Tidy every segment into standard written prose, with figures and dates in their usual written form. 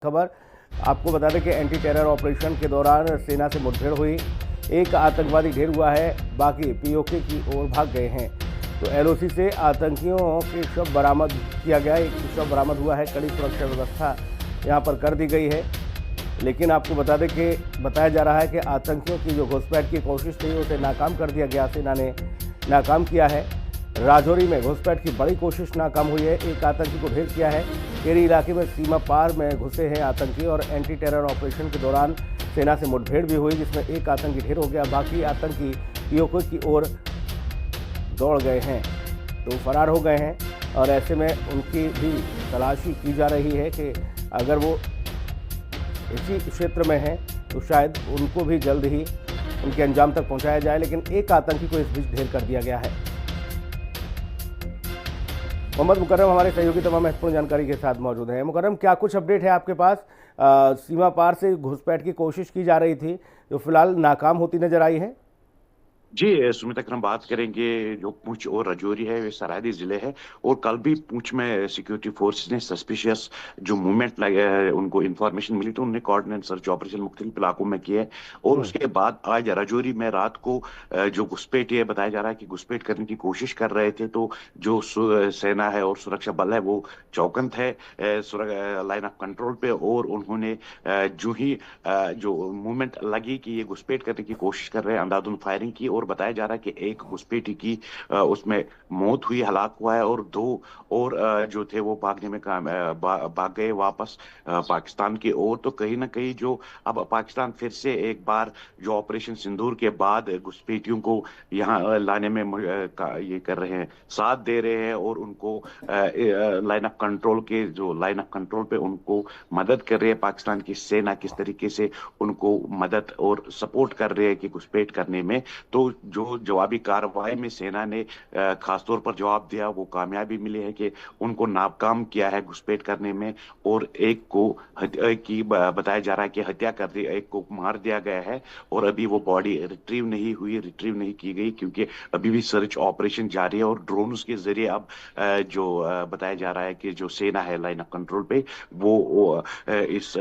खबर आपको बता दें कि एंटी टेरर ऑपरेशन के दौरान सेना से मुठभेड़ हुई। एक आतंकवादी ढेर हुआ है, बाकी पीओके की ओर भाग गए हैं। तो एलओसी से आतंकियों के शव बरामद किया गया। एक शव बरामद हुआ है। कड़ी सुरक्षा व्यवस्था यहां पर कर दी गई है। लेकिन आपको बता दें कि बताया जा रहा है कि आतंकियों की जो घुसपैठ की कोशिश थी उसे नाकाम कर दिया गया। सेना ने नाकाम किया है। राजौरी में घुसपैठ की बड़ी कोशिश नाकाम हुई है। एक आतंकी को ढेर किया है। केरी इलाके में सीमा पार में घुसे हैं आतंकी और एंटी टेरर ऑपरेशन के दौरान सेना से मुठभेड़ भी हुई, जिसमें एक आतंकी ढेर हो गया। बाकी आतंकी पीओके की ओर दौड़ गए हैं, तो फरार हो गए हैं। और ऐसे में उनकी भी तलाशी की जा रही है कि अगर वो इसी क्षेत्र में हैं तो शायद उनको भी जल्द ही उनके अंजाम तक पहुंचाया जाए। लेकिन एक आतंकी को इस बीच ढेर कर दिया गया है। मोहम्मद मुकर्रम हमारे सहयोगी तमाम महत्वपूर्ण जानकारी के साथ मौजूद हैं। मुकर्रम, क्या कुछ अपडेट है आपके पास? सीमा पार से घुसपैठ की कोशिश की जा रही थी जो फिलहाल नाकाम होती नजर आई है। जी सुमित, अगर हम बात करेंगे जो पुंछ और राजौरी है वे सरहदी जिले हैं। और कल भी पुंछ में सिक्योरिटी फोर्सेस ने सस्पिशियस जो मूवमेंट लगे है उनको इन्फॉर्मेशन मिली तो उन्होंने कोऑर्डिनेट सर्च ऑपरेशन मुख्तलिफ इलाकों में किए। और उसके बाद आज राजौरी में रात को जो घुसपैठ है, बताया जा रहा है कि घुसपैठ करने की कोशिश कर रहे थे। तो जो सेना है और सुरक्षा बल है वो चौकन्त है लाइन ऑफ कंट्रोल पे। और उन्होंने जो ही जो मूवमेंट लगी कि ये घुसपैठ करने की कोशिश कर रहे हैं, अंधाधुंध फायरिंग की। और बताया जा रहा है कि एक घुसपैठी की उसमें मौत हुई, हलाक हुआ है। और दो और जो थे वो भागने में भाग गए वापस पाकिस्तान की ओर। तो कहीं ना कहीं जो अब पाकिस्तान फिर से एक बार जो ऑपरेशन सिंदूर के बाद घुसपैठियों को यहाँ लाने में ये कर रहे हैं, साथ दे रहे हैं। और उनको लाइन ऑफ कंट्रोल के जो लाइन ऑफ कंट्रोल पे उनको मदद कर रही है पाकिस्तान की सेना, किस तरीके से उनको मदद और सपोर्ट कर रहे हैं कि घुसपैठ करने में। तो जो जवाबी कार्रवाई में सेना ने खासतौर पर जवाब दिया वो कामयाबी मिली है कि उनको नाकाम किया है घुसपैठ करने में। और एक को बताया जा रहा है कि हत्या कर दी, एक को मार दिया गया है। और अभी वो बॉडी रिट्रीव नहीं की गई क्योंकि अभी भी सर्च ऑपरेशन जारी है। और ड्रोन के जरिए अब जो बताया जा रहा है कि जो सेना है लाइन ऑफ कंट्रोल पे वो इस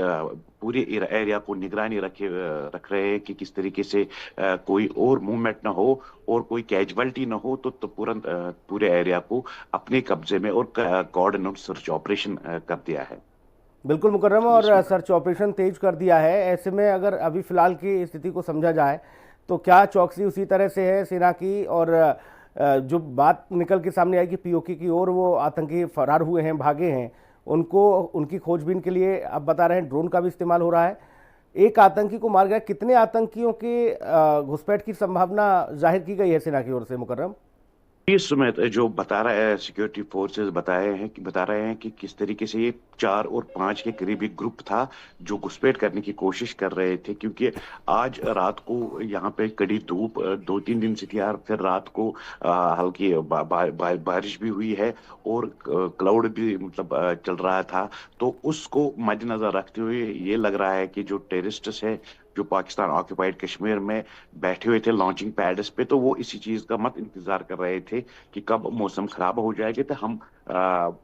पूरे एरिया को निगरानी रख रहे हैं कि किस तरीके से कोई और मूवमेंट ना हो और कोई कैजुअलिटी ना हो। तो तुरंत पूरे एरिया को अपने कब्जे में और कोऑर्डिनेट सर्च ऑपरेशन कर दिया है। बिल्कुल मुकर्रम, और सर्च ऑपरेशन तेज कर दिया है। ऐसे में अगर अभी फिलहाल की स्थिति को समझा जाए तो क्या चौकसी उसी तरह से है सेना की? और जो बात निकल के सामने आई कि पीओके की ओर वो आतंकी फरार हुए हैं, भागे हैं, उनको उनकी खोजबीन के लिए आप बता रहे हैं ड्रोन का भी इस्तेमाल हो रहा है। एक आतंकी को मार गया। कितने आतंकियों के घुसपैठ की संभावना जाहिर की गई है सेना की ओर से मुकर्रम? इस समय जो बता रहा है सिक्योरिटी फोर्सेस बता रहे हैं कि किस तरीके से ये 4 और 5 के करीब एक ग्रुप था जो घुसपैठ करने की कोशिश कर रहे थे। क्योंकि आज रात को यहाँ पे कड़ी धूप 2-3 दिन से थी यार। फिर रात को हल्की बारिश भी हुई है और क्लाउड भी मतलब चल रहा था। तो उसको मद्देनजर रखते हुए ये लग रहा है कि जो टेररिस्ट्स है जो पाकिस्तान ऑक्युपाइड कश्मीर में बैठे हुए थे लॉन्चिंग पैड्स पे, तो वो इसी चीज का मत इंतजार कर रहे थे कि कब मौसम खराब हो जाएगा तो हम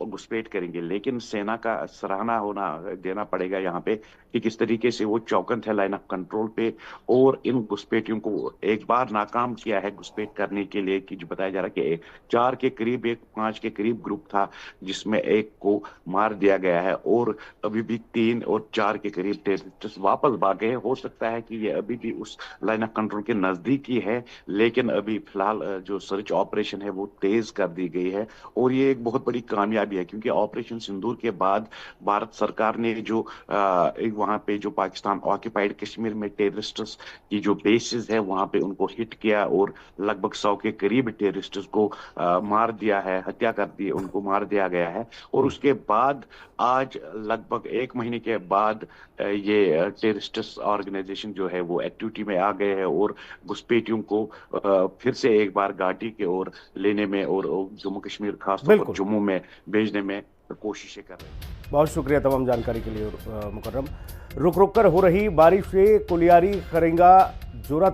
घुसपैठ करेंगे। लेकिन सेना का सराहना देना पड़ेगा यहाँ पे कि किस तरीके से वो चौकन्त है लाइन ऑफ कंट्रोल पे। और इन घुसपैठियों को एक बार नाकाम किया है घुसपैठ करने के लिए कि जो बताया जा रहा है कि 4 के करीब 5 के करीब ग्रुप था जिसमें एक को मार दिया गया है। और अभी भी 3 और 4 के करीब टेररिस्ट वापस भागे हैं। हो सकता है कि ये अभी भी उस लाइन ऑफ कंट्रोल के नजदीक ही है। लेकिन अभी फिलहाल जो सर्च ऑपरेशन है वो तेज कर दी गई है। और ये एक बहुत बड़ी कामयाबी है क्योंकि ऑपरेशन सिंदूर के बाद भारत सरकार ने जो वहां पे जो पाकिस्तान ऑक्युपाइड कश्मीर में टेररिस्ट्स की जो बेसिस है वहां पे उनको हिट किया और लगभग 100 के करीब टेररिस्ट्स को मार दिया है, हत्या कर दी, उनको मार दिया गया है। और उसके बाद आज लगभग 1 महीने के बाद ये टेररिस्ट ऑर्गेनाइजेशन जो है वो एक्टिविटी में आ गए हैं और घुसपैठियों को फिर से एक बार घाटी की ओर लेने में और जम्मू कश्मीर खासतौर पर जम्मू में भेजने में कोशिशें कर रहे हैं। बहुत शुक्रिया तमाम जानकारी के लिए मुकर्रम। रुक रुक कर हो रही बारिश से कुलियारी खरेंगा जोरा